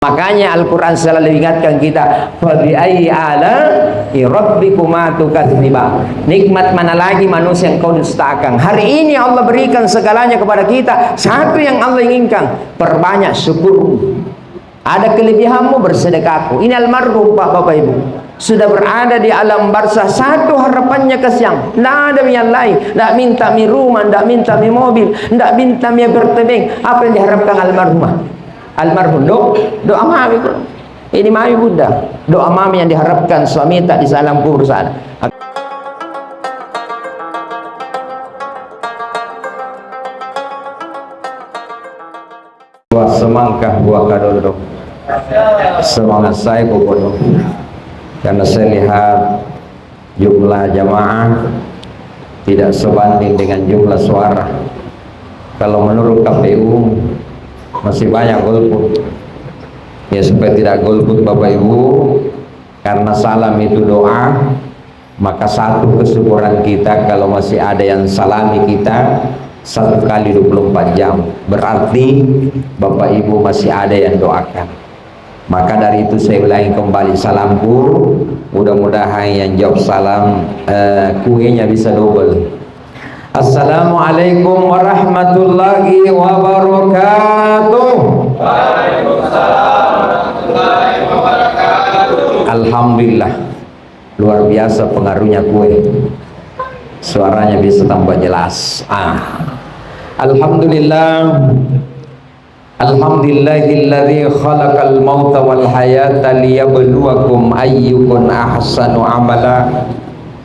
Makanya Al-Quran selalu ingatkan kita, fabi'ayyi ala'i rabbikuma tukadziban. Nikmat mana lagi manusia yang kau dustakan? Hari ini Allah berikan segalanya kepada kita. Satu yang Allah inginkan, perbanyak syukur. Ada kelebihanmu, bersedekahku. Ini almarhum Bapak Ibu sudah berada di alam barzah. Satu harapannya ke siang, tidak ada yang lain. Tidak minta mi rumah, tidak minta mi mobil, tidak minta mi bertebing. Apa yang diharapkan almarhumah? Almarhum doa mami. Ini mami Bunda, doa mami yang diharapkan suami tak di alam kubur sana. Buah semangka buah kadodok, semangat saya bodoh. Karena saya lihat jumlah jamaah tidak sebanding dengan jumlah suara. Kalau menurut KPU masih banyak golput. Ya, supaya tidak golput Bapak Ibu, karena salam itu doa, maka satu kesyukuran kita kalau masih ada yang salami kita 1 kali 24 jam, berarti Bapak Ibu masih ada yang doakan. Maka dari itu saya ulangi kembali salamku, mudah-mudahan yang jawab salam kuenya bisa double. Assalamualaikum warahmatullahi wabarakatuh. Waalaikumsalam warahmatullahi wabarakatuh. Alhamdulillah, luar biasa pengaruhnya kue. Suaranya bisa tambah jelas. Alhamdulillah. Alhamdulillahilladzi khalaqal mauta wal hayata liyabluwakum ayyukum ahsanu amala.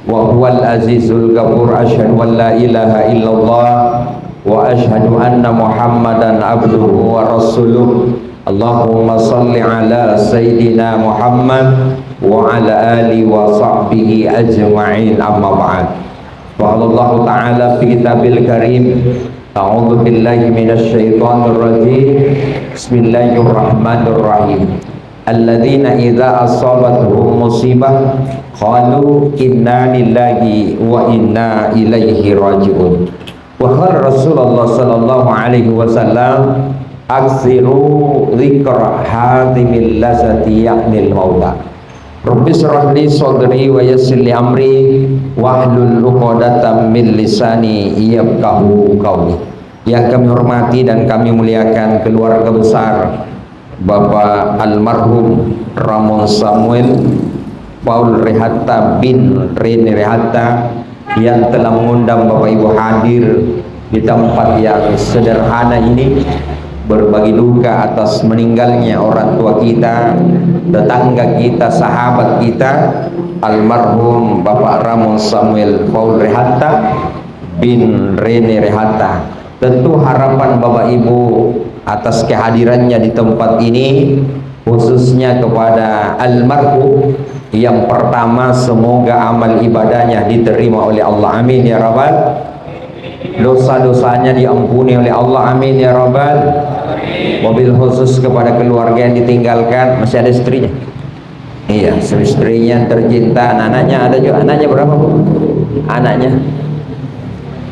Wa huwal azizul ghafur. Asyhadu an la ilaha illallah wa asyhadu anna Muhammadan abduhu wa rasuluh. Allahumma salli ala sayyidina Muhammad wa ala alihi wa sahbihi ajma'in, amma ba'd. Wa Allah ta'ala fi kitabil karim, a'udzu billahi minasy syaithanir rajim. Bismillahirrahmanirrahim. Alladzina idza asabatuhum musibah qalu inna lillahi wa inna ilaihi raji'un. Wa qala Rasulullah sallallahu alaihi wasallam, aksiru dzikra hadhimil lazati ya'nil mauta. Rabbi shrah li sadri wa yassir li amri wahlul 'uqdatam min lisani yafqahu qawli. Yang kami hormati dan kami muliakan keluarga besar Bapak almarhum Ramon Samuel Paul Rehatta bin Rene Rehatta yang telah mengundang Bapak Ibu hadir di tempat yang sederhana ini, berbagi duka atas meninggalnya orang tua kita, tetangga kita, sahabat kita, almarhum Bapak Ramon Samuel Paul Rehatta bin Rene Rehatta. Tentu harapan Bapak Ibu atas kehadirannya di tempat ini, khususnya kepada almarhum, yang pertama semoga amal ibadahnya diterima oleh Allah, amin ya rabbal. Dosa-dosanya diampuni oleh Allah, amin ya rabbal. Mobil khusus kepada keluarga yang ditinggalkan, masih ada istrinya? Iya, istrinya tercinta, anaknya ada juga. Anaknya berapa Bu? Anaknya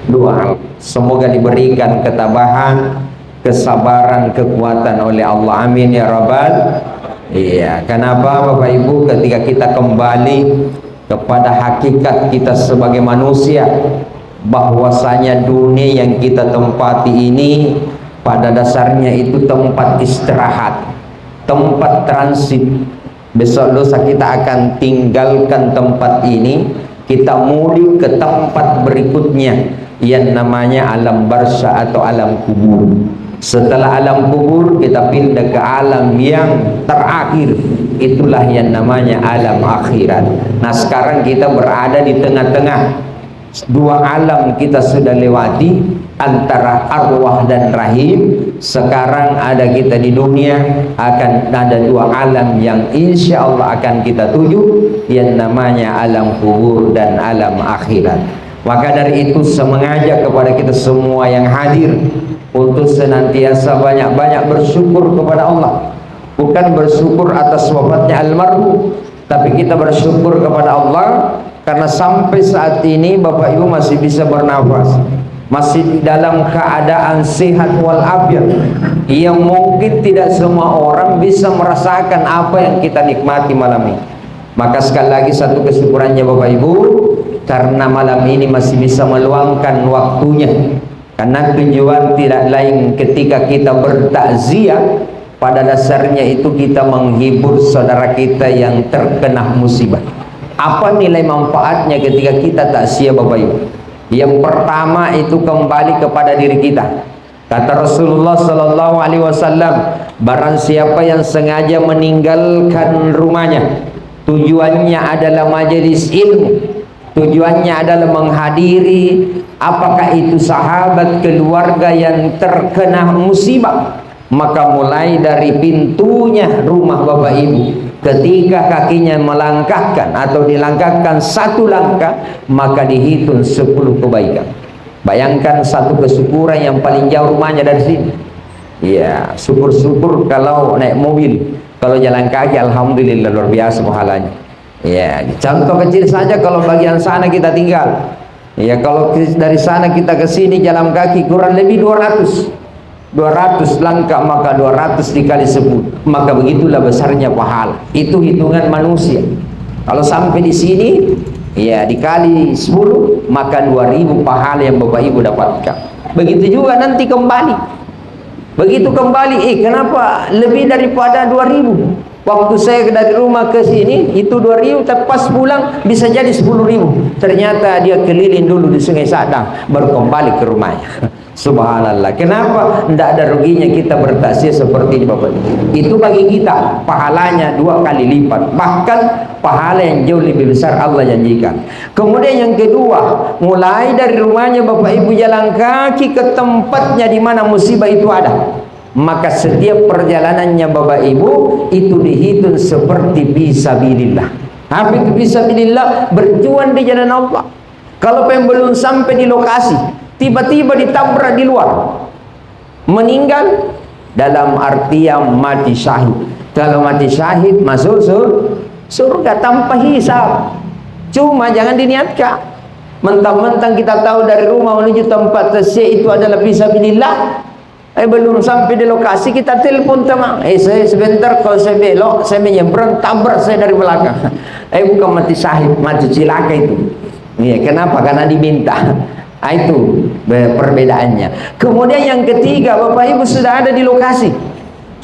2. Semoga diberikan ketabahan, kesabaran, kekuatan oleh Allah, amin ya rabbal. Iya, kenapa Bapak Ibu, ketika kita kembali kepada hakikat kita sebagai manusia, bahwasanya dunia yang kita tempati ini pada dasarnya itu tempat istirahat, tempat transit. Besok lusa kita akan tinggalkan tempat ini, kita mudik ke tempat berikutnya yang namanya alam barzah atau alam kubur. Setelah alam kubur kita pindah ke alam yang terakhir, itulah yang namanya alam akhirat. Nah sekarang kita berada di tengah-tengah dua alam, kita sudah lewati antara arwah dan rahim. Sekarang ada kita di dunia, akan ada dua alam yang insya Allah akan kita tuju, yang namanya alam kubur dan alam akhirat. Maka dari itu saya mengajak kepada kita semua yang hadir untuk senantiasa banyak-banyak bersyukur kepada Allah. Bukan bersyukur atas wafatnya almarhum, tapi kita bersyukur kepada Allah karena sampai saat ini Bapak Ibu masih bisa bernafas, masih dalam keadaan sehat walafiat, yang mungkin tidak semua orang bisa merasakan apa yang kita nikmati malam ini. Maka sekali lagi satu kesyukurannya Bapak Ibu, karena malam ini masih bisa meluangkan waktunya. Karena tujuan tidak lain ketika kita bertakziah, pada dasarnya itu kita menghibur saudara kita yang terkena musibah. Apa nilai manfaatnya ketika kita takziah Bapak Ibu? Yang pertama itu kembali kepada diri kita. Kata Rasulullah sallallahu alaihi wasallam, barang siapa yang sengaja meninggalkan rumahnya, tujuannya adalah majelis ilmu, tujuannya adalah menghadiri, apakah itu sahabat, keluarga yang terkena musibah, maka mulai dari pintunya rumah Bapak Ibu, ketika kakinya melangkahkan atau dilangkahkan satu langkah, maka dihitung 10 kebaikan. Bayangkan satu kesyukuran yang paling jauh rumahnya dari sini. Ya, syukur-syukur kalau naik mobil. Kalau jalan kaki, alhamdulillah luar biasa pahalanya. Ya, contoh kecil saja, kalau bagian sana kita tinggal. Ya, kalau dari sana kita ke sini jalan kaki kurang lebih 200 langkah, maka 200 dikali 10, maka begitulah besarnya pahala. Itu hitungan manusia. Kalau sampai di sini, ya dikali 10, maka 2000 pahala yang Bapak Ibu dapatkan. Begitu juga nanti kembali. Begitu kembali, kenapa lebih daripada 2000? Waktu saya dari rumah ke sini itu 2000, tapi pas pulang bisa jadi 10.000. Ternyata dia keliling dulu di Sungai Sadang, baru kembali ke rumahnya. Subhanallah. Kenapa? Tidak ada ruginya kita bertakziah seperti ini Bapak. Itu bagi kita pahalanya 2 kali lipat, bahkan pahala yang jauh lebih besar Allah janjikan. Kemudian yang kedua, mulai dari rumahnya Bapak Ibu jalan kaki ke tempatnya di mana musibah itu ada, maka setiap perjalanannya Bapak Ibu itu dihitung seperti fisabilillah. Apa itu fisabilillah? Berjuang di jalan Allah. Kalau belum sampai di lokasi, tiba-tiba ditabrak di luar, meninggal, dalam artian mati syahid. Kalau mati syahid masuk surga tanpa hisab. Cuma jangan diniatkan. Mentang-mentang kita tahu dari rumah menuju tempat tasya itu adalah fisabilillah, belum sampai di lokasi kita telepon teman, saya sebentar, kalau saya belok, saya menyeberang, tabrak saya dari belakang. Bukan mati syahid, mati cilaka itu. Iya, kenapa? Karena diminta. Itu perbedaannya. Kemudian yang ketiga, Bapak Ibu sudah ada di lokasi,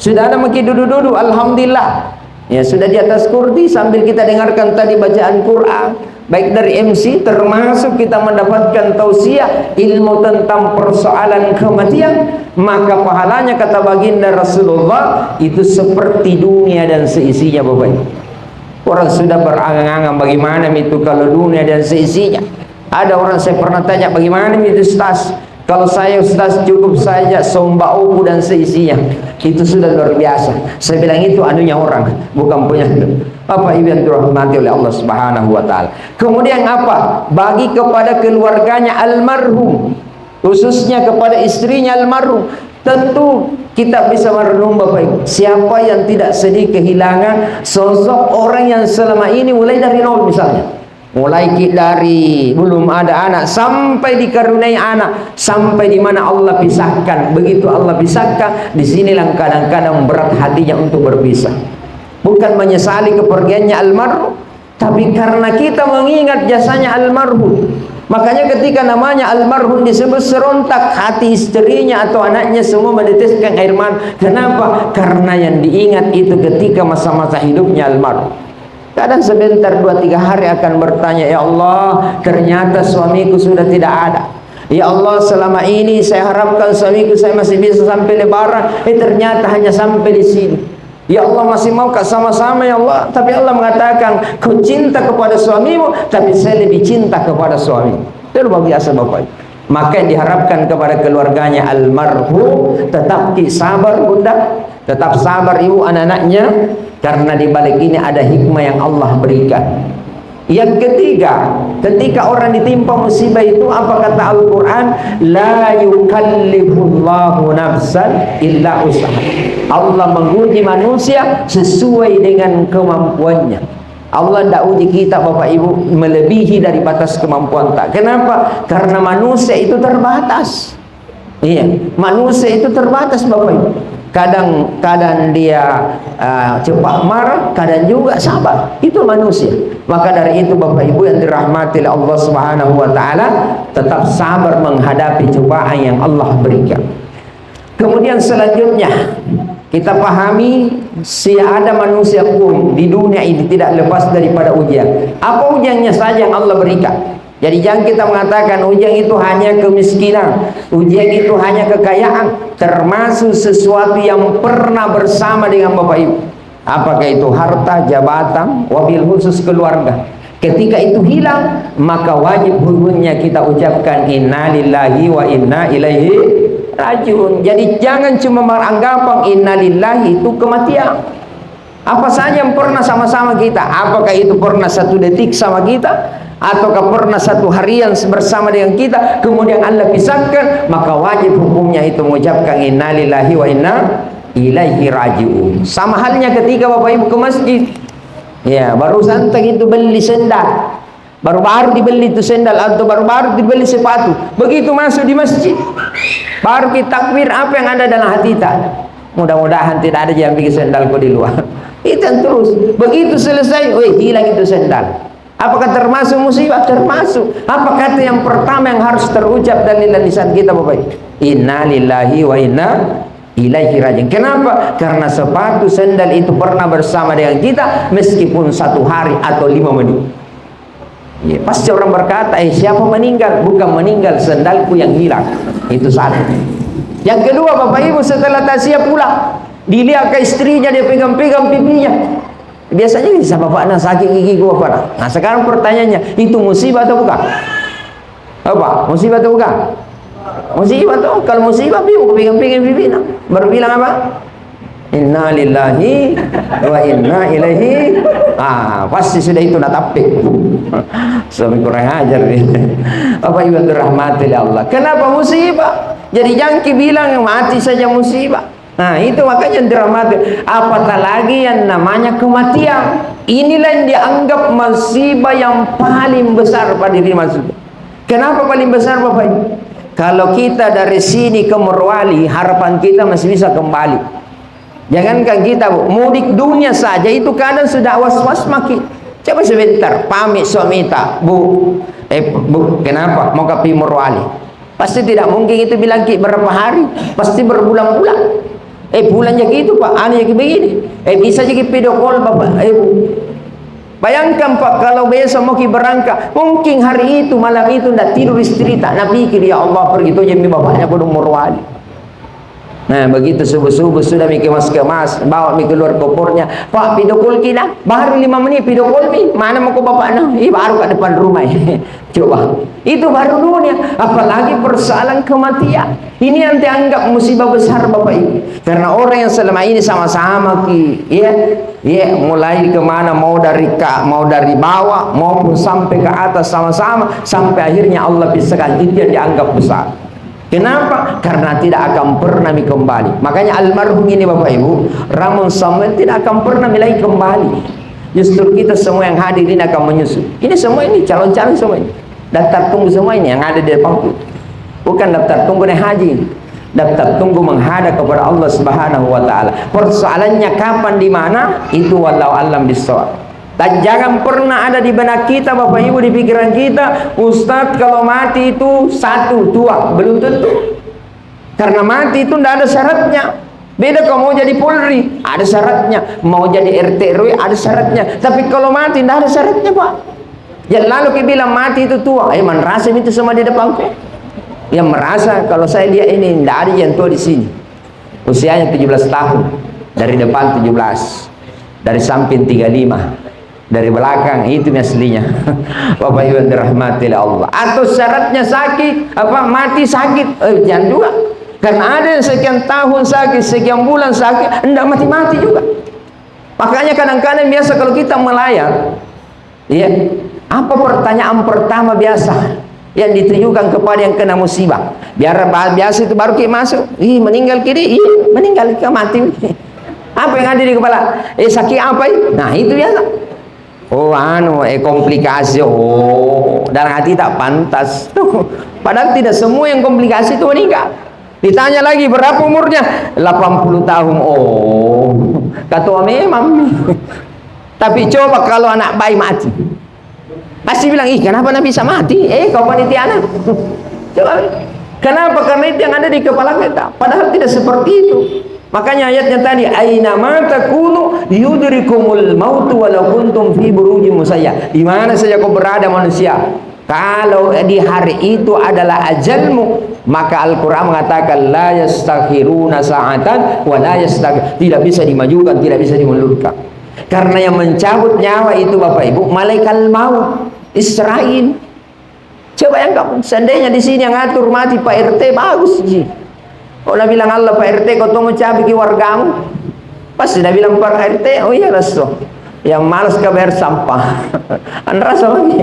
sudah ada makin duduk-duduk, alhamdulillah. Ya, sudah di atas kursi sambil kita dengarkan tadi bacaan Quran, baik dari MC, termasuk kita mendapatkan tausiah ilmu tentang persoalan kematian, maka pahalanya kata baginda Rasulullah itu seperti dunia dan seisinya Bapak Ibu. Orang sudah berangan-angan bagaimana itu kalau dunia dan seisinya. Ada orang saya pernah tanya, bagaimana itu Ustaz? Kalau saya Ustaz cukup saja sombauku dan seisinya, itu sudah luar biasa. Saya bilang itu anunya orang, bukan punya apa Ibu yang dirahmati oleh Allah Subhanahu wa taala. Kemudian apa? Bagi kepada keluarganya almarhum, khususnya kepada istrinya almarhum. Tentu kita bisa merenung Bapak Ibu, siapa yang tidak sedih kehilangan sosok orang yang selama ini mulai dari nol misalnya. Mulai dari belum ada anak sampai dikaruniai anak, sampai di mana Allah pisahkan. Begitu Allah pisahkan, disinilah kadang-kadang berat hatinya untuk berpisah. Bukan menyesali kepergiannya almarhum, tapi karena kita mengingat jasanya almarhum. Makanya ketika namanya almarhum disebut, serontak hati istrinya atau anaknya semua meneteskan air mata. Kenapa? Karena yang diingat itu ketika masa-masa hidupnya almarhum. Kadang sebentar 2-3 hari akan bertanya, ya Allah, ternyata suamiku sudah tidak ada. Ya Allah, selama ini saya harapkan suamiku saya masih bisa sampai lebaran, ternyata hanya sampai di sini. Ya Allah, masih mau sama-sama ya Allah, tapi Allah mengatakan kau cinta kepada suamimu, tapi saya lebih cinta kepada suami. Itu luar biasa Bapak. Maka yang diharapkan kepada keluarganya almarhum, tetap sabar bunda, tetap sabar ibu anak-anaknya, karena di balik ini ada hikmah yang Allah berikan. Yang ketiga, ketika orang ditimpa musibah itu, apa kata Al-Quran? La yukallifullahu nafsan illa usaha. Allah menguji manusia sesuai dengan kemampuannya. Allah tidak uji kita Bapak Ibu melebihi dari batas kemampuan tak. Kenapa? Karena manusia itu terbatas. Iya, manusia itu terbatas Bapak Ibu. Kadang dia cepat marah, kadang juga sabar. Itu manusia. Maka dari itu Bapak Ibu yang dirahmati oleh Allah Subhanahu wa taala, tetap sabar menghadapi cobaan yang Allah berikan. Kemudian selanjutnya kita pahami ada manusia pun di dunia ini tidak lepas daripada ujian. Apa ujiannya saja yang Allah berikan. Jadi jangan kita mengatakan ujian itu hanya kemiskinan, ujian itu hanya kekayaan, termasuk sesuatu yang pernah bersama dengan Bapak Ibu. Apakah itu harta, jabatan, wabil khusus keluarga. Ketika itu hilang, maka wajib hukumnya kita ucapkan innalillahi wa inna ilaihi rajiun. Jadi jangan cuma beranggapan innalillahi itu kematian. Apa saja yang pernah sama-sama kita, apakah itu pernah satu detik sama kita, ataukah pernah satu harian bersama dengan kita, kemudian Allah pisahkan, maka wajib hukumnya itu mengucapkan innalillahi wa inna ilaihi rajiun. Sama halnya ketika Bapak Ibu ke masjid, ya baru santai itu beli sendal, baru-baru dibeli itu sendal, atau baru-baru dibeli sepatu, begitu masuk di masjid baru kita takbir, apa yang ada dalam hati kita? Mudah-mudahan tidak ada yang bikin sendalku di luar. Itu terus, begitu selesai, hilang itu sendal. Apakah termasuk musibah? Termasuk. Apa kata yang pertama yang harus terucap dari lisan kita Bapak Ibu? Inna lillahi wa inna ilaihi rajiun. Kenapa? Karena sepatu sendal itu pernah bersama dengan kita meskipun 1 hari atau 5 menit. Ya, pasti orang berkata, siapa meninggal? Bukan meninggal, sendalku yang hilang. Itu satu. Yang kedua Bapak Ibu, setelah tasya pulang, dilihat ke istrinya, dia pegang-pegang pipinya. Biasanya bisa bapaknya sakit gigi gua apa? Nah sekarang pertanyaannya, itu musibah atau bukan? Apa? Musibah atau bukan? Musibah tuh. Kalau musibah, pegang-pegang pipinya. Baru bilang apa? Inna lillahi wa inna ilaihi. Pasti sudah itu nak tapik. Suami kurang ajar nih. Apa ibu dirahmati oleh Allah. Kenapa musibah? Jadi jangan bilang mati saja musibah. Nah itu makanya dirahmati. Apatah lagi yang namanya kematian. Inilah yang dianggap musibah yang paling besar pada diri manusia. Kenapa paling besar Bapak Ibu? Kalau kita dari sini ke Morowali, harapan kita masih bisa kembali. Jangankan kita mudik dunia saja itu kadang sudah was-was makin. Coba sebentar, pamit suami tak, bu, kenapa mau ke Morowali? Pasti tidak mungkin itu bilang berapa hari, pasti berbulan-bulan. Bulannya gitu Pak, aneh begini. Bisa jadi video call Bapak. Bayangkan Pak, kalau besok mau berangkat, mungkin hari itu malam itu tidak tidur istri tak nak pikir, ya Allah pergi tu jami bapaknya ke Morowali. Nah begitu subuh-subuh sudah mikir mas bawa mi keluar kopornya, Pak video call kita baru 5 menit video call mi, mana mau ke bapaknya? Baru ke depan rumah. Coba itu baru dunia, apalagi persoalan kematian. Ini yang dianggap musibah besar Bapak Ibu, karena orang yang selama ini sama-sama mulai kemana, mau dari bawah maupun sampai ke atas sama-sama, sampai akhirnya Allah pisahkan, itu yang dianggap besar. Kenapa? Karena tidak akan pernah kembali. Makanya almarhum ini Bapak Ibu, Ramon Samuel tidak akan pernah lagi kembali. Justru kita semua yang hadir ini akan menyusul. Ini semua ini calon-calon semua ini. Daftar tunggu semua ini yang ada di depan. Bukan daftar tunggu naik haji. Daftar tunggu menghadap kepada Allah Subhanahu wa taala. Persoalannya kapan di mana? Itu wallahu a'lam bishawab. Dan jangan pernah ada di benak kita Bapak Ibu, di pikiran kita, Ustadz kalau mati itu 1, 2, belum tentu. Karena mati itu tidak ada syaratnya. Beda kalau mau jadi Polri, ada syaratnya. Mau jadi RT RW, ada syaratnya. Tapi kalau mati tidak ada syaratnya Pak. Yang lalu kita bilang mati itu tua, man rasa itu semua di depanku. Yang merasa kalau saya lihat ini tidak ada yang tua di sini. Usianya 17 tahun, dari depan 17, dari samping 35. Dari belakang itu aslinya. Bapak Ibu dirahmati oleh Allah. Atau syaratnya sakit, mati sakit, jangan juga. Karena ada yang sekian tahun sakit, sekian bulan sakit, enggak mati-mati juga. Makanya kadang-kadang biasa kalau kita melayar, ya, apa pertanyaan pertama biasa yang ditujukan kepada yang kena musibah? Biasa itu baru kita masuk, meninggal kiri, meninggal mati. Apa yang ada di kepala? Sakit apa? Nah itu biasa. Oh anu komplikasi, oh dalam hati tak pantas tuh. Padahal tidak semua yang komplikasi itu meninggal. Ditanya lagi berapa umurnya, 80 tahun. Oh kata memang. Tapi coba kalau anak bayi mati, pasti bilang, ih kenapa Nabi bisa mati? Kau panitia anak. Coba, kenapa? Karena itu yang ada di kepala kita. Padahal tidak seperti itu. Makanya ayatnya tadi, aina ma takunu yudrikumul mautu walau kuntum fi burujin musayyah. Di mana saja kau berada manusia, kalau di hari itu adalah ajalmu, maka Al-Qur'an mengatakan la yastakhiruna sa'atan wa la tidak bisa dimajukan, tidak bisa dimundurkan. Karena yang mencabut nyawa itu Bapak Ibu malaikat maut Israel. Coba yang kamu seandainya di sini yang ngatur mati Pak RT bagus sih. Kalau bilang Allah Pak RT kau tunggu cabai ke wargamu, pasti dia bilang Pak RT, oh iya resto yang malas kabar sampah. Anda rasa lagi.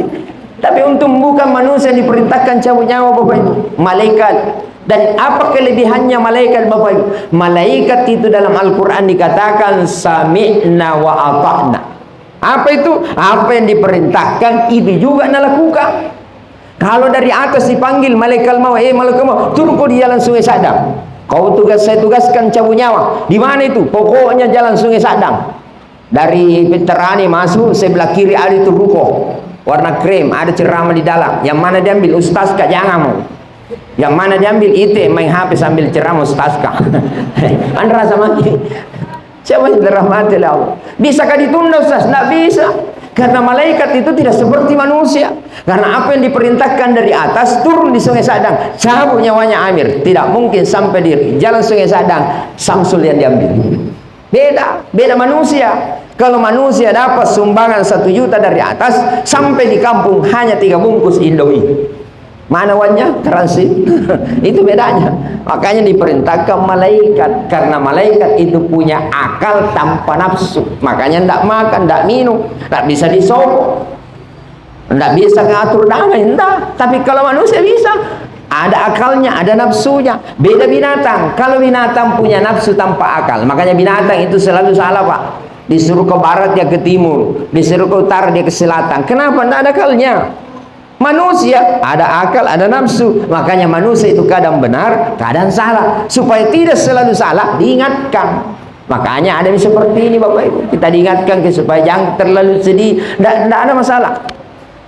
Tapi untuk bukan manusia diperintahkan cabut nyawa Bapak Ibu, malaikat. Dan apa kelebihannya malaikat Bapak Ibu? Malaikat itu dalam Al-Quran dikatakan sami'na wa ata'na. Apa itu? Apa yang diperintahkan itu juga lakukan. Kalau dari atas dipanggil malaikat maut, malaikat maut, turun di jalan Sungai Sadang. Saya tugaskan cabut nyawa. Di mana itu? Pokoknya jalan Sungai Sadang. Dari Veterani masuk sebelah kiri ada itu ruko warna krem, ada ceramah di dalam. Yang mana diambil Ustaz Kak jangan mau. Yang mana diambil itu main HP sambil ceramah Ustaz Kak. Anda rasa mati. Siapa yang dirahmati Allah? Bisakah ditunda Ustaz? Tidak bisa. Karena malaikat itu tidak seperti manusia. Karena apa yang diperintahkan dari atas turun di Sungai Sadang, cabut nyawanya Amir. Tidak mungkin sampai di jalan Sungai Sadang Samsul yang diambil. Beda manusia. Kalau manusia dapat sumbangan 1 juta dari atas, sampai di kampung hanya 3 bungkus Indomie. Mana uangnya? Transit. Itu bedanya. Makanya diperintahkan malaikat, karena malaikat itu punya akal tanpa nafsu. Makanya tidak makan, tidak minum, tidak bisa disogok, tidak bisa ngatur damai, tidak. Tapi kalau manusia bisa, ada akalnya, ada nafsunya. Beda binatang. Kalau binatang punya nafsu tanpa akal, makanya binatang itu selalu salah Pak. Disuruh ke barat dia ke timur, disuruh ke utara dia ke selatan. Kenapa? Tidak ada akalnya. Manusia ada akal, ada nafsu. Makanya manusia itu kadang benar, kadang salah. Supaya tidak selalu salah, diingatkan. Makanya ada yang seperti ini Bapak Ibu. Kita diingatkan supaya jangan terlalu sedih. Tidak ada masalah.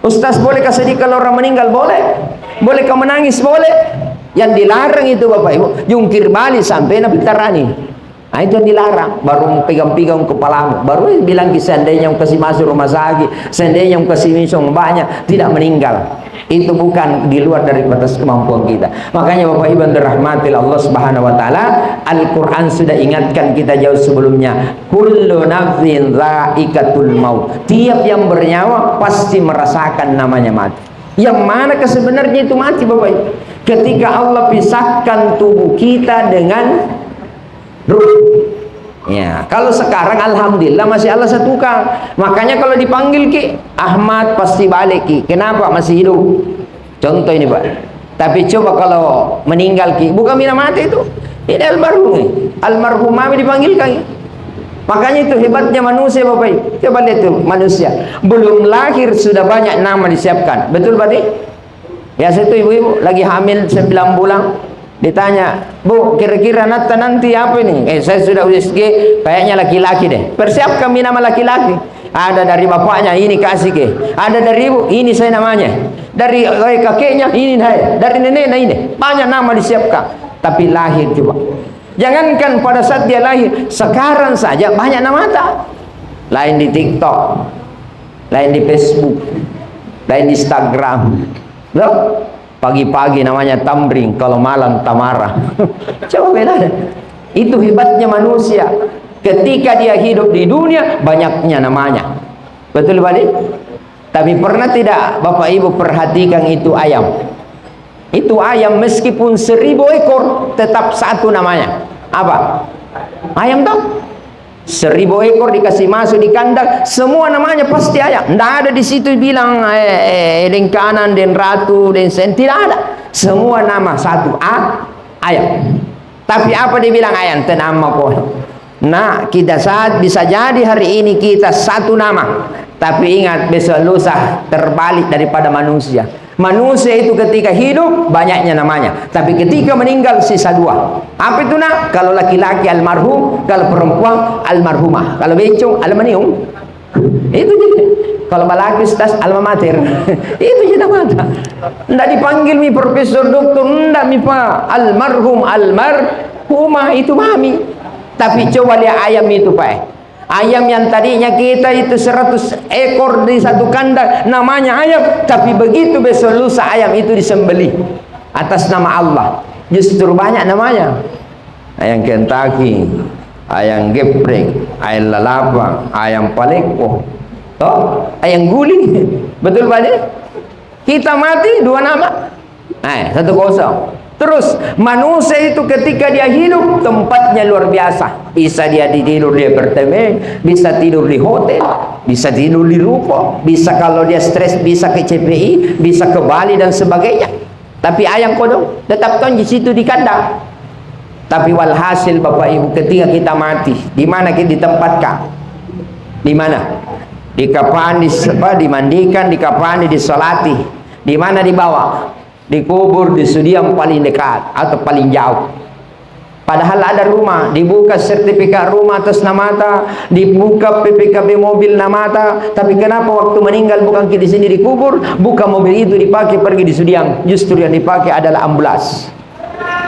Ustaz bolehkah sedih kalau orang meninggal? Boleh. Bolehkah menangis? Boleh. Yang dilarang itu Bapak Ibu, jungkir balik sampai Nabi Tarani. Nah itu yang dilarang. Baru pegang-pegang kepalamu, baru bilang seandainya yang kasih masuk rumah sakit, seandainya yang kasih minum banyak, tidak meninggal. Itu bukan di luar dari batas kemampuan kita. Makanya Bapak Ibu dirahmati Allah Subhanahu wa taala, Al-Qur'an sudah ingatkan kita jauh sebelumnya. Kullu nafsin dha'iqatul maut. Tiap yang bernyawa pasti merasakan namanya mati. Yang mana sebenarnya itu mati Bapak Ibu? Ketika Allah pisahkan tubuh kita dengan ruh. Ya, kalau sekarang alhamdulillah masih Allah satukan. Makanya kalau dipanggil Ki Ahmad pasti balik Ki. Kenapa? Masih hidup. Contoh ini Pak. Tapi coba kalau meninggal Ki, bukan mina mati itu. Ini almarhum. Almarhum mami dipanggil Ki. Makanya itu hebatnya manusia Bapak Ibu. Coba lihat tuh manusia. Belum lahir sudah banyak nama disiapkan. Betul Pak? Ya situ ibu-ibu lagi hamil 9 bulan. Ditanya, Bu, kira-kira nanti apa ini? Saya sudah USG, kayaknya laki-laki deh. Persiapkan nama laki-laki. Ada dari bapaknya, ini kasih ke. Ada dari ibu, ini saya namanya. Dari kakeknya, ini saya. Dari neneknya, ini. Banyak nama disiapkan. Tapi lahir coba. Jangankan pada saat dia lahir, sekarang saja banyak nama tak. Lain di TikTok, lain di Facebook, lain di Instagram. Loh? Pagi-pagi namanya Tamring, kalau malam Tamara. Coba beda. Itu hebatnya manusia. Ketika dia hidup di dunia, banyaknya namanya. Betul Pak? Tapi pernah tidak Bapak Ibu perhatikan itu ayam? Itu ayam meskipun 1000 ekor tetap satu namanya. Apa? Ayam toh? 1000 ekor dikasih masuk di kandang, semua namanya pasti ayam. Tidak ada di situ bilang den kanan, den ratu, den sen, tidak ada. Semua nama satu ayam. Tapi apa dibilang ayam? Tenama kok. Nah, kita saat bisa jadi hari ini kita satu nama, tapi ingat besok lusa terbalik daripada manusia. Manusia itu ketika hidup banyaknya namanya, tapi ketika meninggal sisa dua. Apa itu nak? Kalau laki-laki almarhum, kalau perempuan almarhumah, kalau becong almanium. Itu je. Kalau balaki stas alma mater. Itu je namanya. Ndak dipanggil mi profesor doktor, ndak mi pa almarhum almarhumah itu mami. Tapi coba lihat ayam itu Pak. Ayam yang tadinya kita itu 100 ekor di satu kandang namanya ayam, tapi begitu besok lusa ayam itu disembelih atas nama Allah, justru banyak namanya. Ayam Kentucky, ayam geprek, ayam lalapang, ayam paleko, ayam guling. Betul Pak? Kita mati dua nama, 1-0. Terus manusia itu ketika dia hidup tempatnya luar biasa. Bisa dia tidur di apartemen, bisa tidur di hotel, bisa tidur di ruko, bisa kalau dia stres bisa ke CPI, bisa ke Bali dan sebagainya. Tapi ayam kodok tetap di situ di kandang. Tapi walhasil Bapak Ibu, ketika kita mati, di mana kita ditempatkan? Di mana? Dikafani, dimandikan, dikafani, disolati. Di mana dibawa? Dikubur di sudut paling dekat atau paling jauh. Padahal ada rumah, dibuka sertifikat rumah atas nama ta, dibuka PPKB mobil nama ta, tapi kenapa waktu meninggal bukan di sini dikubur, buka mobil itu dipakai pergi di Sudiang, justru yang dipakai adalah ambulans.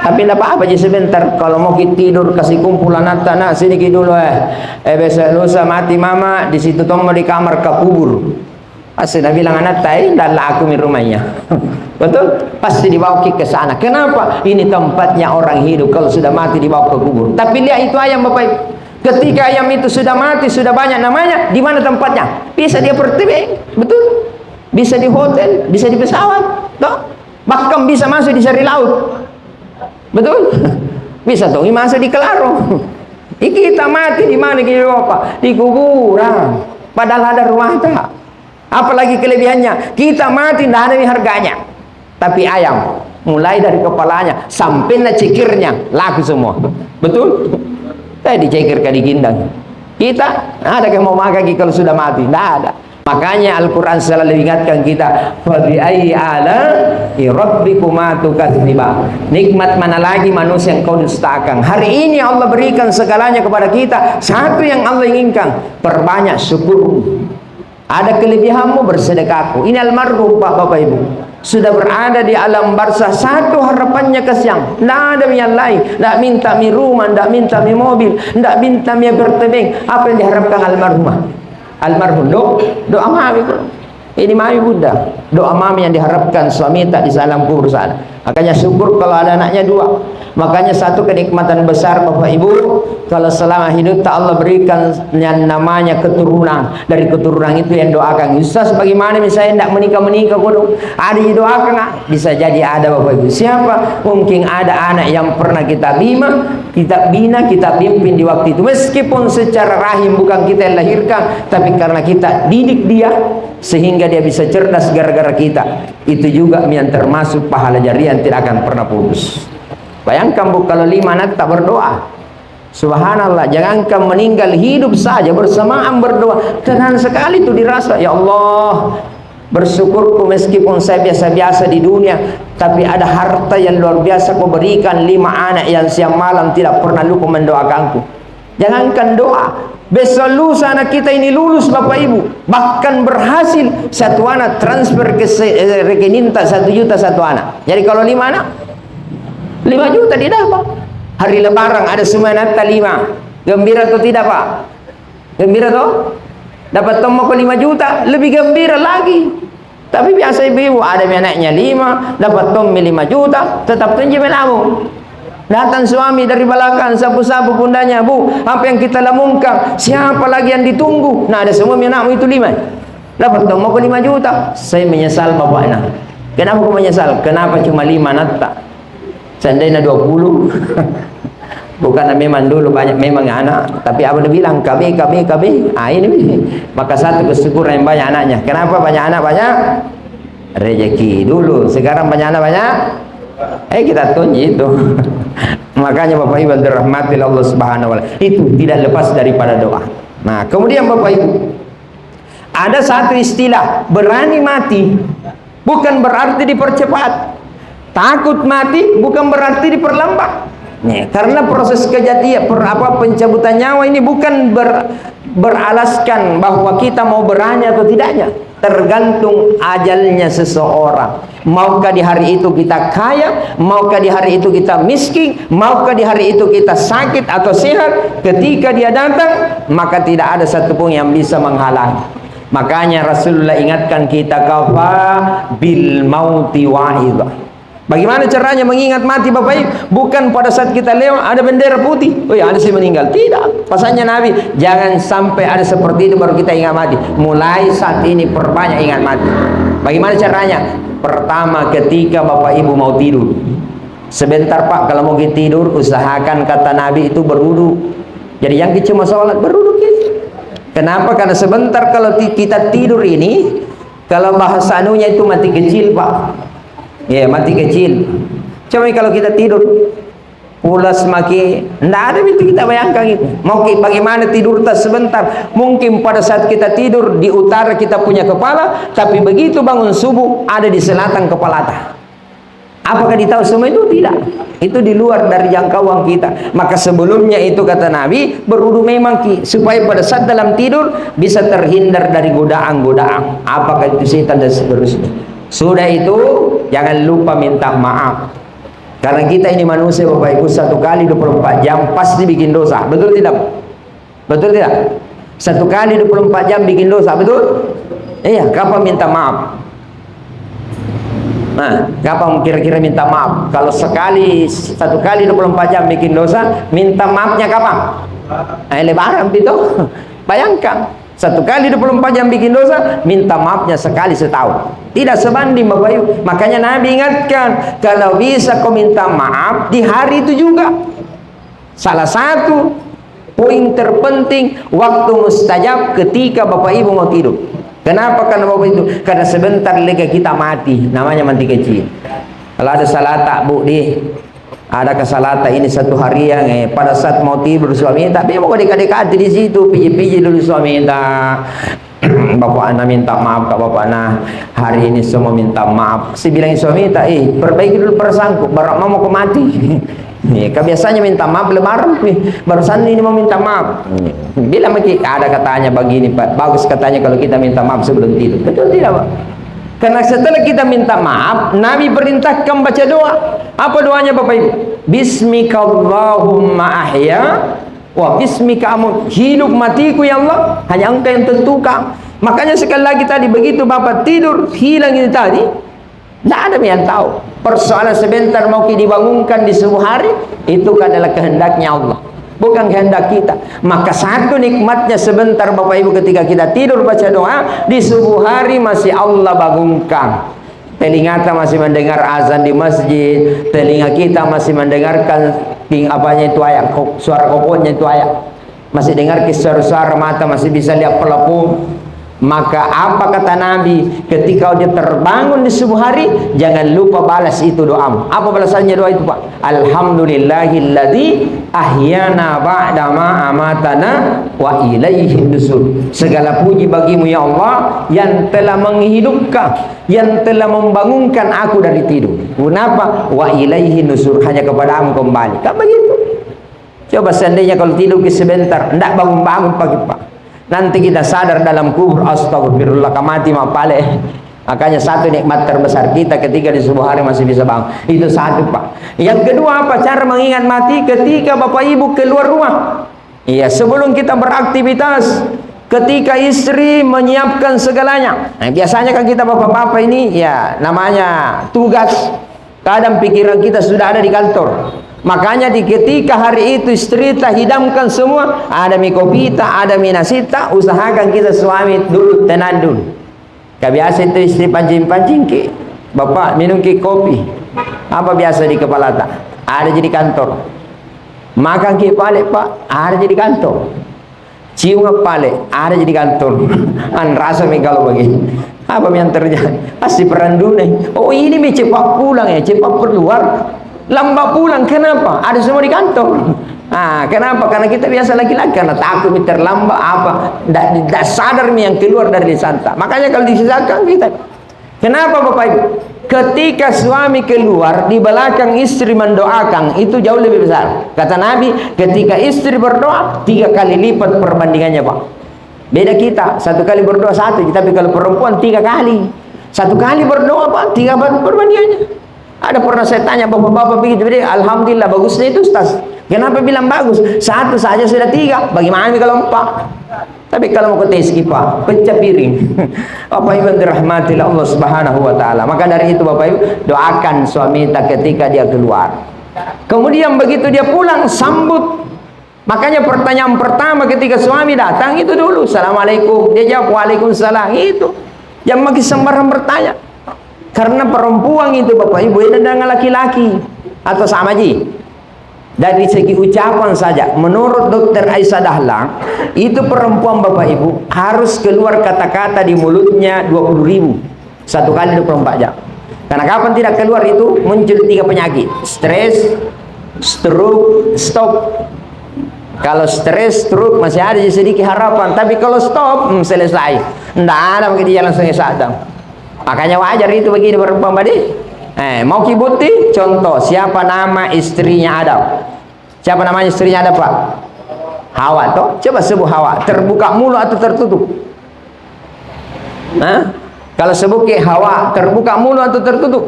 Tapi tidak apa-apa aja sebentar, kalau mau kita tidur kasih kumpulan anak, nah sini dulu besok lusa mati mama, di situ tomo di kamar ke kubur. Asli Nabi bilang anak tay, dan aku di rumahnya. Betul? Pasti dibawa ke sana. Kenapa? Ini tempatnya orang hidup. Kalau sudah mati dibawa ke kubur. Tapi lihat itu ayam Bapak Ibu. Ketika ayam itu sudah mati, sudah banyak namanya, di mana tempatnya? Bisa dia pertebing, betul? Bisa di hotel, bisa di pesawat, toh? Bahkan bisa masuk di sari laut. Betul? Bisa tuh masuk di Kelaro. Kita mati di mana kita apa? Di kuburan. Padahal ada rumah tak. Apalagi kelebihannya, kita mati tidak ada harganya. Tapi ayam, mulai dari kepalanya sampai cekirnya laku semua. Betul? Saya dicekirkan di gindang. Kita ada yang mau makan kalau sudah mati? Tidak ada. Makanya Al-Quran selalu ingatkan kita, fabi'ayyi ala'i rabbikuma tukadziban. Nikmat mana lagi manusia yang kau dustakan? Hari ini Allah berikan segalanya kepada kita. Satu yang Allah inginkan, perbanyak syukur. Ada kelebihanmu bersedekahku. Ini almarhum Bapak Ibu sudah berada di alam barzah, satu harapannya ke siang, tidak ada yang lain, tidak minta mi rumah, tidak minta mi mobil, tidak minta mi bertebing. Apa yang diharapkan almarhum? Doa mami. Ini mami Bunda, doa mami yang diharapkan suami tak di alam kubur sana. Makanya syukur kalau ada anaknya dua. Makanya satu kenikmatan besar Bapak Ibu, kalau selama hidup tak Allah berikan yang namanya keturunan. Dari keturunan itu yang doakan. Ustaz bagaimana misalnya tidak menikah kudu ada yang doakan? Bisa jadi ada Bapak Ibu. Siapa? Mungkin ada anak yang pernah kita bina, kita pimpin di waktu itu. Meskipun secara rahim bukan kita yang lahirkan, tapi karena kita didik dia sehingga dia bisa cerdas gara-gara kita. Itu juga yang termasuk pahala jariah yang tidak akan pernah putus. Bayangkan Bu, kalau 5 anak tak berdoa. Subhanallah, jangankan meninggal, hidup saja bersamaan berdoa. Tenang sekali itu dirasa, ya Allah, bersyukurku meskipun saya biasa-biasa di dunia, tapi ada harta yang luar biasa kau berikan, 5 anak yang siang malam tidak pernah lupa mendoakanku. Jangankan doa, besok lusa anak kita ini lulus Bapak Ibu, bahkan berhasil satu anak transfer ke rekening 1 juta satu anak. Jadi kalau 5 anak 5 juta tidak Pak. Hari lebaran ada semua anak 5. Gembira atau tidak Pak? Gembira toh? Dapat tombol 5 juta, lebih gembira lagi. Tapi biasa ibu ada anaknya 5, dapat tombol 5 juta, tetap tunjuk menabung. Datang suami dari belakang, sapu-sapu pundanya, Bu, apa yang kita lamunkan? Siapa lagi yang ditunggu? Nah, ada semua anakmu itu 5. Dapat tombol 5 juta. Saya menyesal bapaknya. Kenapa aku menyesal? Kenapa cuma 5 nata? Seandainya 20. Bukan memang dulu banyak memang anak, tapi apa dia bilang KB. Ini maka satu kesyukuran yang banyak anaknya. Kenapa banyak anak? Banyak rezeki dulu. Sekarang banyak anak banyak. Kita tunjuk itu. Makanya Bapak Ibu dirahmati Allah Subhanahu wa taala, itu tidak lepas daripada doa. Nah, kemudian Bapak Ibu, ada satu istilah, berani mati bukan berarti dipercepat. Takut mati bukan berarti diperlambat. Nih, karena proses kejadian pencabutan nyawa ini bukan beralaskan bahwa kita mau berani atau tidaknya. Tergantung ajalnya seseorang. Maukah di hari itu kita kaya, maukah di hari itu kita miskin, maukah di hari itu kita sakit atau sehat. Ketika dia datang, maka tidak ada satupun yang bisa menghalangi. Makanya Rasulullah ingatkan kita, kafa bil mauti wa'idha. Bagaimana caranya mengingat mati Bapak Ibu? Bukan pada saat kita lewat ada bendera putih, oh ya ada si meninggal. Tidak. Pesannya Nabi, jangan sampai ada seperti itu baru kita ingat mati. Mulai saat ini perbanyak ingat mati. Bagaimana caranya? Pertama, ketika Bapak Ibu mau tidur, sebentar Pak, kalau mau tidur usahakan kata Nabi itu berwudu. Jadi yang cuma sholat berwudu gitu. Kenapa? Karena sebentar kalau kita tidur ini, kalau bahasa anunya itu mati kecil Pak. Ya, mati kecil. Coba kalau kita tidur pulas maki, tidak ada itu kita bayangkan itu. Mau bagaimana tidur tak sebentar? Mungkin pada saat kita tidur di utara kita punya kepala, tapi begitu bangun subuh ada di selatan kepala tak. Apakah ditahu semua itu? Tidak. Itu di luar dari jangkauan kita. Maka sebelumnya itu kata Nabi, berwudu memang supaya pada saat dalam tidur bisa terhindar dari godaan-godaan. Apakah itu setan dan seterusnya. Sudah itu jangan lupa minta maaf. Karena kita ini manusia Bapak Ibu, 1 kali 24 jam pasti bikin dosa. Betul tidak? Betul tidak? 1 kali 24 jam bikin dosa, betul? Iya, kapan minta maaf? Nah, kapan kira-kira minta maaf? Kalau 1 kali 24 jam bikin dosa, minta maafnya kapan? Lebaran itu. Bayangkan, 1 kali 24 jam bikin dosa, minta maafnya sekali setahun. Tidak sebanding Bapak Ibu. Makanya Nabi ingatkan, kalau bisa kau minta maaf di hari itu juga. Salah satu poin terpenting waktu mustajab ketika Bapak Ibu mau tidur. Kenapa? Karena Bapak Ibu, karena sebentar lagi kita mati, namanya mati kecil. Kalau ada salata Bu di ada kesalata ini 1 hari yang pada saat mau tidur suami tapi mau dekat-dekat di situ, piji-piji dulu suami Bapak ana minta maaf Kak Bapak ana hari ini semua minta maaf. Si bilang suami perbaiki dulu perasaanku baru mau mati. Kebiasaannya minta maaf lebaran barusan ini mau minta maaf. Bila ada katanya begini Pak, bagus katanya kalau kita minta maaf sebelum tidur. Betul tidak Pak? Karena setelah kita minta maaf, Nabi perintahkan baca doa. Apa doanya Bapak Ibu? Bismikallahumma ahya wa bismika amut. Hidup matiku ya Allah hanya Engkau yang tentukan. Makanya sekali lagi tadi begitu Bapak tidur hilang ini tadi, tidak ada yang tahu. Persoalan sebentar mau dibangunkan di subuh hari, itu adalah kehendaknya Allah, bukan kehendak kita. Maka satu nikmatnya sebentar Bapak Ibu ketika kita tidur baca doa di subuh hari masih Allah bangunkan. Telinga kita masih mendengar azan di masjid, telinga kita masih mendengarkan apanya itu ayat, suara kokonya itu ayat, masih dengar suara-suara, mata masih bisa lihat pelampung. Maka apa kata Nabi ketika dia terbangun di subuh hari, jangan lupa balas itu doa. Apa balasannya doa itu Pak? Alhamdulillahilladzi ahyana ba'da ma amatana wa ilaihi nusur. Segala puji bagimu ya Allah yang telah menghidupkan, yang telah membangunkan aku dari tidur. Kenapa? Wa ilaihi nusur, hanya kepadamu kembali. Kan begitu. Coba seandainya kalau tidur sebentar, tidak bangun-bangun pagi Pak, nanti kita sadar dalam kubur, astagfirullah kamati mapale. Makanya satu nikmat terbesar kita ketika di subuh hari masih bisa bangun. Itu satu Pak. Yang kedua apa cara mengingat mati? Ketika Bapak Ibu keluar rumah. Iya, sebelum kita beraktivitas, ketika istri menyiapkan segalanya. Nah, biasanya kan kita bapak-bapak ini ya namanya tugas. Kadang pikiran kita sudah ada di kantor. Makanya ketika hari itu istri tak hidamkan semua, ada mie kopi tak, ada mie nasi tak, usahakan kita suami dulu tenang dulu. Biasa itu istri pancing-pancing ke, bapak minum ke kopi. Apa biasa di kepala tak? Ada jadi kantor. Makan ke pale Pak, ada jadi kantor. Cium ke pale, ada jadi kantor. An rasa kalau begini. Apa yang terjadi? Pasti peran dulu nih. Oh ini cepat pulang ya, cepat keluar. lambat pulang. Kenapa? Ada semua di kantor. Kenapa? Karena kita biasa laki-laki, karena takut terlambat apa, tidak sadar yang keluar dari lisan. Makanya kalau disisakan kita. Kenapa Bapak Ibu? Ketika suami keluar, di belakang istri mendoakan, itu jauh lebih besar. Kata Nabi, ketika istri berdoa 3 kali lipat perbandingannya Pak. Beda kita, 1 kali berdoa 1, tapi kalau perempuan 3 kali. 1 kali berdoa Pak, 3 perbandingannya. Ada pernah saya tanya bapak-bapak begitu, alhamdulillah bagusnya itu Ustaz. Kenapa bilang bagus? 1 saja sudah 3, bagaimana kalau 4? Tapi kalau mau ke TSI Pak, pecah piring. Bapak Ibu dirahmati Allah Subhanahu wa taala. Maka dari itu Bapak Ibu, doakan suami kita ketika dia keluar. Kemudian begitu dia pulang, sambut. Makanya pertanyaan pertama ketika suami datang itu dulu, Assalamualaikum. Dia jawab Waalaikumsalam. Itu. Jangan makin sembarang bertanya. Karena perempuan itu Bapak Ibu beda dengan laki-laki. Atau sama Ji? Dari segi ucapan saja, menurut Dr. Aisyah Dahlan, itu perempuan Bapak Ibu harus keluar kata-kata di mulutnya 20.000 1 kali 24 jam. Karena kapan tidak keluar itu muncul 3 penyakit: stres, stroke, stop. Kalau stres, stroke masih ada sedikit harapan, tapi kalau stop selesai. Tidak ada begitu jalan langsung. Makanya wajar itu begini perempuan Badi. Mau kibuti contoh, siapa nama istrinya Adam? Siapa namanya istrinya Adam Pak? Hawa toh? Coba sebut Hawa, terbuka mulut atau tertutup? Kalau sebut ke Hawa, terbuka mulut atau tertutup?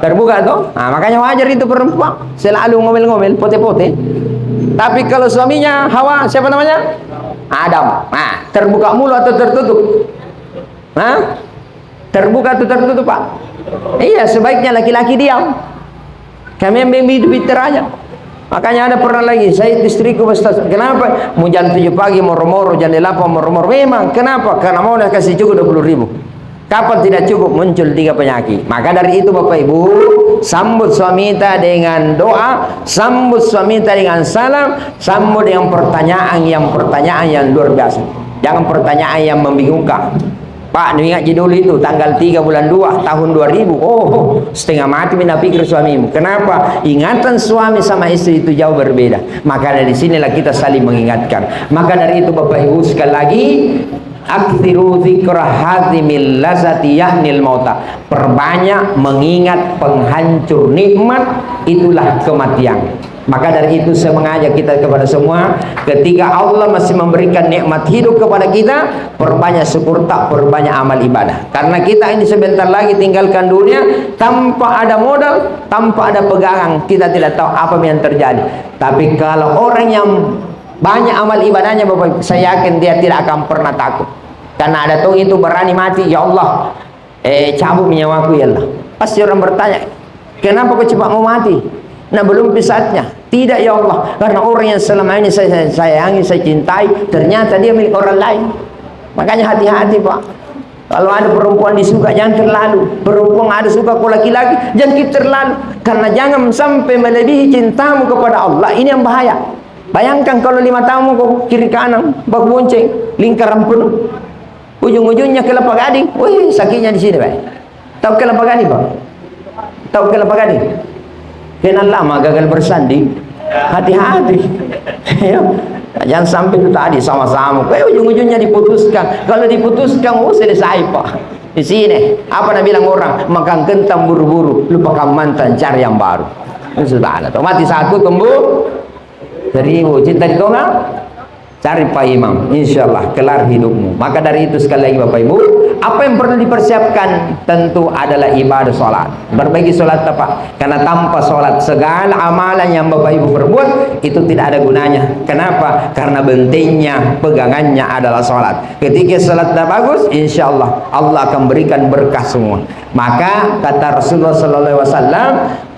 Terbuka toh? Makanya wajar itu perempuan selalu ngomel-ngomel, pote-pote. Tapi kalau suaminya Hawa, siapa namanya? Adam. Terbuka mulut atau tertutup? Terbuka atau tertutup Pak? Iya, sebaiknya laki-laki diam. Kami ambil hidup aja. Makanya ada pernah lagi, saya istriku Ustaz, kenapa? Mau jam 7 pagi moro-moro, jam 8 moro-moro. Memang, kenapa? Karena mau udah kasih cukup 20.000. Kapan tidak cukup? Muncul 3 penyakit. Maka dari itu Bapak Ibu, sambut suami kita dengan doa, sambut suami kita dengan salam, sambut dengan pertanyaan yang luar biasa. Jangan pertanyaan yang membingungkan. Pak, ingat dulu itu tanggal 3 bulan 2 tahun 2000. Setengah mati mina pikir suamimu. Kenapa? Ingatan suami sama istri itu jauh berbeda. Maka dari sinilah kita saling mengingatkan. Maka dari itu Bapak Ibu sekali lagi, aktsiru dzikra hazimil lazati yahnil mauta. Perbanyak mengingat penghancur nikmat, itulah kematian. Maka dari itu saya mengajak kita kepada semua, ketika Allah masih memberikan nikmat hidup kepada kita, perbanyak syukur, tak perbanyak amal ibadah. Karena kita ini sebentar lagi tinggalkan dunia tanpa ada modal, tanpa ada pegangan, kita tidak tahu apa yang terjadi. Tapi kalau orang yang banyak amal ibadahnya Bapak, saya yakin dia tidak akan pernah takut. Karena ada tuh itu berani mati, ya Allah, cabut nyawaku ya Allah. Pasti orang bertanya, kenapa kau cepat mau mati? Nah, belum saatnya. Tidak ya Allah, karena orang yang selama ini saya sayangi, saya cintai, ternyata dia milik orang lain. Makanya hati-hati Pak. Kalau ada perempuan disuka, jangan terlalu. Perempuan ada suka kau laki-laki, jangan kita terlalu. Karena jangan sampai melebihi cintamu kepada Allah. Ini yang bahaya. Bayangkan kalau 5 tahun kau kiri kanan, bak bonceng, lingkaran penuh. Ujung-ujungnya Kelapa Gading. Wih, sakitnya di sini Pak. Tahu Kelapa Gading Pak? Tahu Kelapa Gading? Kenal lama gagal bersanding. Hati-hati. Jangan sampai itu tadi sama-sama. Ujung-ujungnya diputuskan. Kalau diputuskan, selesai Pak. Di sini, apa nak bilang orang? Makan kentang buru-buru, lupakan mantan, cari yang baru. Sudah ada. Mati 1 tumbuh 1000. Cinta ditolak, cari Pak Imam. Insyaallah kelar hidupmu. Maka dari itu sekali lagi Bapak Ibu, apa yang perlu dipersiapkan tentu adalah ibadah sholat. Berbagi sholat Pak, karena tanpa sholat segala amalan yang Bapak Ibu berbuat itu tidak ada gunanya. Kenapa? Karena bentengnya, pegangannya adalah sholat. Ketika sholat dah bagus, insya Allah Allah akan berikan berkah semua. Maka kata Rasulullah SAW,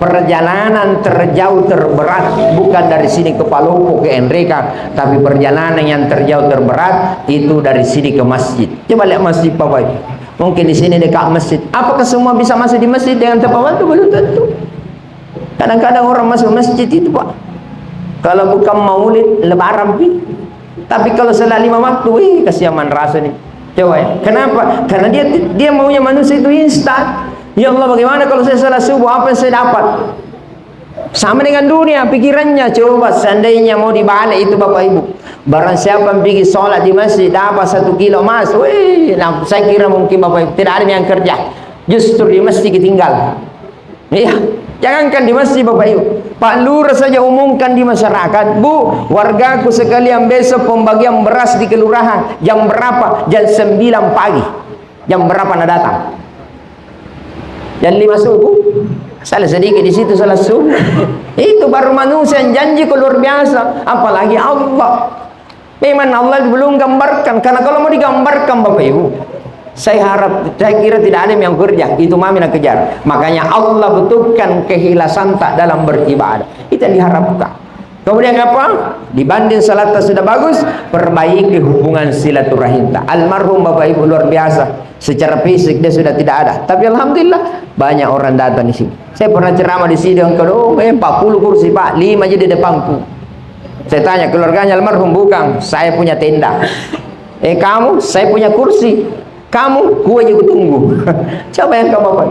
perjalanan terjauh terberat bukan dari sini ke Palopo ke Enreka, tapi perjalanan yang terjauh terberat itu dari sini ke masjid. Coba lihat masjid Bapak. Mungkin di sini dekat masjid. Apakah semua bisa masuk di masjid dengan tepat waktu? Belum tentu. Kadang-kadang orang masuk masjid itu Pak, kalau bukan maulid lebaran tapi kalau setelah 5 waktu, kasihan rasa nih. Coba ya. Kenapa? Karena dia maunya manusia itu instan. Ya Allah, bagaimana kalau saya salah subuh, apa yang saya dapat? Sama dengan dunia pikirannya. Coba seandainya mau dibalik itu Bapak Ibu, barang siapa pergi sholat di masjid dapat 1 kilo emas, nah, saya kira mungkin Bapak Ibu tidak ada yang kerja, justru di masjid ketinggal. Iya, jangankan di masjid Bapak Ibu, Pak Lurah saja umumkan di masyarakat, Bu, wargaku sekalian besok pembagian beras di kelurahan jam berapa? Jam 9 pagi. Jam berapa nak datang? Jam 5 subuh. Salah sedikit di situ, salah subuh. Itu baru manusia yang janji luar biasa, apalagi Allah. Memang Allah belum gambarkan, karena kalau mau digambarkan Bapak Ibu, saya kira tidak ada yang kerja, itu mami nak kejar. Makanya Allah butuhkan keikhlasan tak dalam beribadah. Itu yang diharapkan. Kemudian apa? Dibanding salat sudah bagus, perbaiki hubungan silaturahim. Almarhum Bapak Ibu luar biasa. Secara fisik dia sudah tidak ada, tapi alhamdulillah banyak orang datang di sini. Saya pernah ceramah di sini, orang kedua 40 kursi Pak, 5 aja di depanku. Saya tanya keluarganya almarhum, bukan, saya punya tenda. Kamu, saya punya kursi. Kamu, gua juga tunggu. Coba yang kamu Bapak.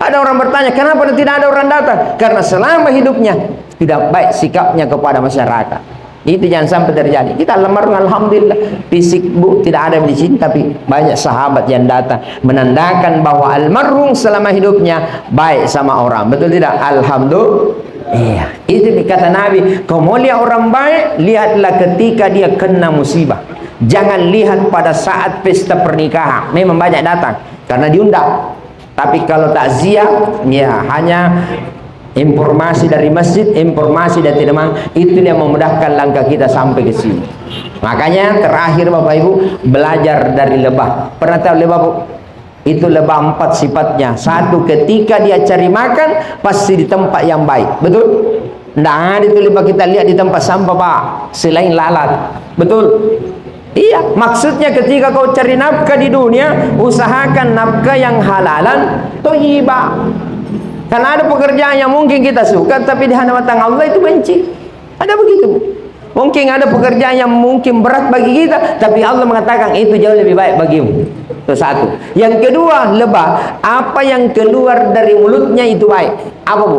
Ada orang bertanya, kenapa tidak ada orang datang? Karena selama hidupnya tidak baik sikapnya kepada masyarakat. Itu jangan sampai terjadi. Kita almarhum alhamdulillah fisik Bu tidak ada di sini, tapi banyak sahabat yang datang menandakan bahwa almarhum selama hidupnya baik sama orang. Betul tidak? Alhamdulillah. Iya, itu kata Nabi, kau mau lihat orang baik, lihatlah ketika dia kena musibah. Jangan lihat pada saat pesta pernikahan. Memang banyak datang karena diundang. Tapi kalau takziah, ya hanya informasi dari masjid, informasi dari teman, itu yang memudahkan langkah kita sampai ke sini. Makanya terakhir Bapak Ibu, belajar dari lebah. Pernah tahu lebah Bu? Itu lebah 4 sifatnya. 1, ketika dia cari makan pasti di tempat yang baik. Betul? Nah, itu lebah kita lihat di tempat sampah Pak, selain lalat. Betul? Iya, maksudnya ketika kau cari nafkah di dunia, usahakan nafkah yang halalan, thayyibah. Karena ada pekerjaan yang mungkin kita suka, tapi di hadapan Allah itu benci. Ada begitu. Mungkin ada pekerjaan yang mungkin berat bagi kita, tapi Allah mengatakan itu jauh lebih baik bagimu. Itu 1. Yang kedua, lebah. Apa yang keluar dari mulutnya itu baik. Apa Bu?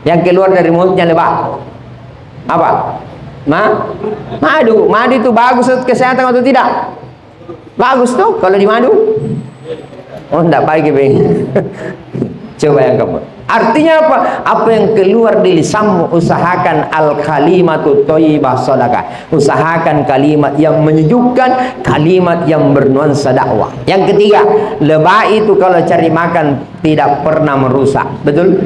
Yang keluar dari mulutnya lebah. Apa? Madu. Madu itu bagus untuk kesehatan atau tidak? Bagus tuh kalau di madu. Oh, enggak baik Bang. Coba yang kamu. Artinya apa? Apa yang keluar di lisanmu, usahakan al-kalimatu thayyibah shadaqah. Usahakan kalimat yang menyejukkan, kalimat yang bernuansa dakwah. Yang ketiga, lebah itu kalau cari makan tidak pernah merusak. Betul?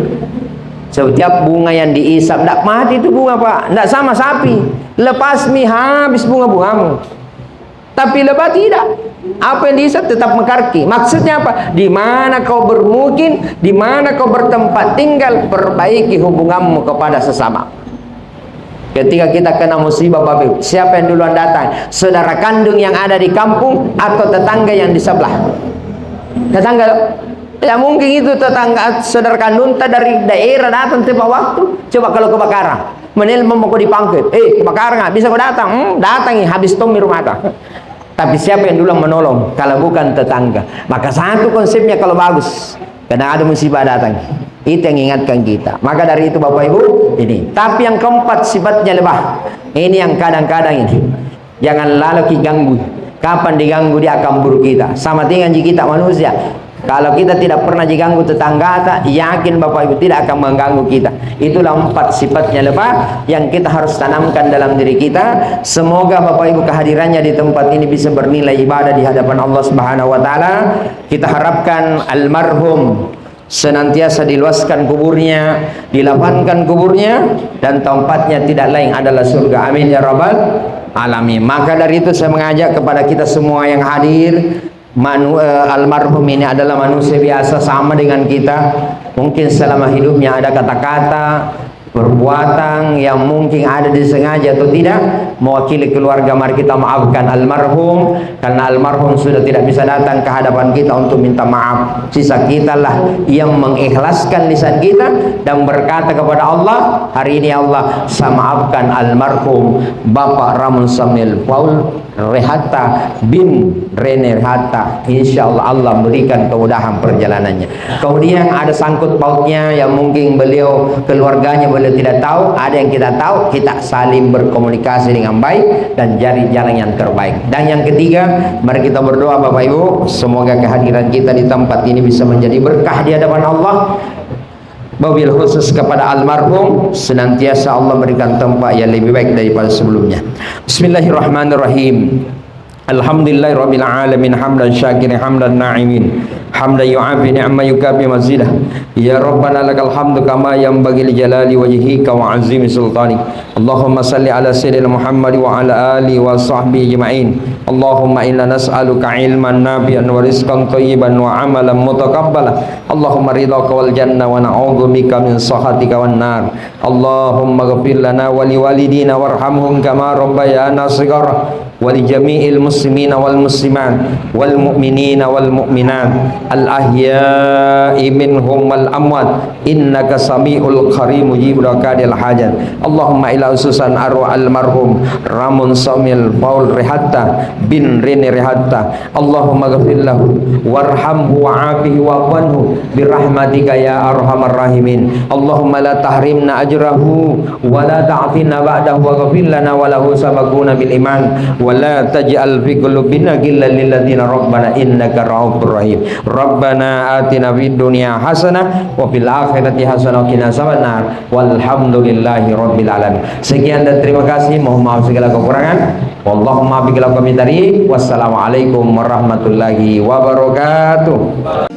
Setiap bunga yang diisap tidak mati itu bunga Pak. Tidak sama sapi. Lepas mie habis bunga-bungamu. Tapi lebah tidak. Apa yang diisap tetap mekarki. Maksudnya apa? Di mana kau bermukim, di mana kau bertempat tinggal, perbaiki hubunganmu kepada sesama. Ketika kita kena musibah Bapak, siapa yang duluan datang? Saudara kandung yang ada di kampung atau tetangga yang di sebelah? Tetangga. Ya mungkin itu tetangga saudara kandung dari daerah datang tepat waktu. Coba kalau kebakaran, menelpon mau dipangkit, kebakaran nggak bisa kau datang, datangi habis tom di rumah tak. Tapi siapa yang dulu menolong kalau bukan tetangga? Maka satu konsepnya kalau bagus, kadang ada musibah datang, itu yang ingatkan kita. Maka dari itu Bapak Ibu ini. Tapi yang keempat sifatnya lebah. Ini yang kadang-kadang ini jangan lalu diganggu. Kapan diganggu dia akan buruk kita. Sama dengan jika kita manusia. Kalau kita tidak pernah diganggu tetangga, yakin Bapak Ibu tidak akan mengganggu kita. Itulah 4 sifatnya lebah yang kita harus tanamkan dalam diri kita. Semoga Bapak Ibu kehadirannya di tempat ini bisa bernilai ibadah di hadapan Allah Subhanahu wa taala. Kita harapkan almarhum senantiasa diluaskan kuburnya, dilapangkan kuburnya, dan tempatnya tidak lain adalah surga. Amin ya rabbal alamin. Maka dari itu saya mengajak kepada kita semua yang hadir, almarhum ini adalah manusia biasa sama dengan kita. Mungkin selama hidupnya ada kata-kata, perbuatan yang mungkin ada disengaja atau tidak, mewakili keluarga, mari kita maafkan almarhum, karena almarhum sudah tidak bisa datang ke hadapan kita untuk minta maaf. Sisa kita lah yang mengikhlaskan lisan kita dan berkata kepada Allah, hari ini Allah, saya maafkan almarhum Bapak Ramon Samuel Paul Rehata bin Rene Rehata. Insya Allah Allah berikan kemudahan perjalanannya. Kemudian ada sangkut pautnya yang mungkin beliau keluarganya beliau tidak tahu, ada yang kita tahu, kita saling berkomunikasi dengan baik dan cari jalan yang terbaik. Dan yang ketiga, mari kita berdoa Bapak Ibu, semoga kehadiran kita di tempat ini bisa menjadi berkah di hadapan Allah. Wabil khusus kepada almarhum, senantiasa Allah berikan tempat yang lebih baik daripada sebelumnya. Bismillahirrahmanirrahim. Alhamdulillahirabbil alamin, hamdan syakirin, hamdan na'imin, hamdan yu'afi ni'ma yukafi mazidah. Ya Rabbana lakal hamdu kama yanbaghi li jalali wajhika wa 'azimi sultanik. Allahumma salli ala sayyidina Muhammad wa ala alihi wa sahbihi ajma'in. Allahumma inna nas'aluka ilman nafi'an wa rizqan thayyiban wa 'amalan mutaqabbala. Allahumma ridhaka wal jannah wa na'udzubika min sakhatika wan nar. Allahumma ighfir lana wa liwalidina warhamhum kama rabbayana shighara. ولجميع المسلمين والمسلمات والمؤمنين والمؤمنات الأحياء منهم والأموات إنك سميع قريب مجيب دعاء الحاجات. اللهم إلى خصوصا أرواح المرحوم Ramon Samuel Paul Rehata bin Rene Rehata, Allahumma ghafir lahu warhamhu wa'afihi wa'fanhu birahmatika ya arhamar rahimin. Allahumma la tahrimna ajrahu wa la ta'tina ba'dahu wa ghafir lana wa lahu sabaquna bil iman wa la taj'al fi qulubina ghillan lil ladzina rabbana innaka ra'ufur rahim. Rabbana atina fid dunya hasanah wa fil akhirati hasanah wa qina azabannar. Walhamdulillahi rabbil alamin. Sekian dan terima kasih, mohon maaf segala kekurangan. Wallahumma biqil komentari. Wassalamualaikum warahmatullahi wabarakatuh.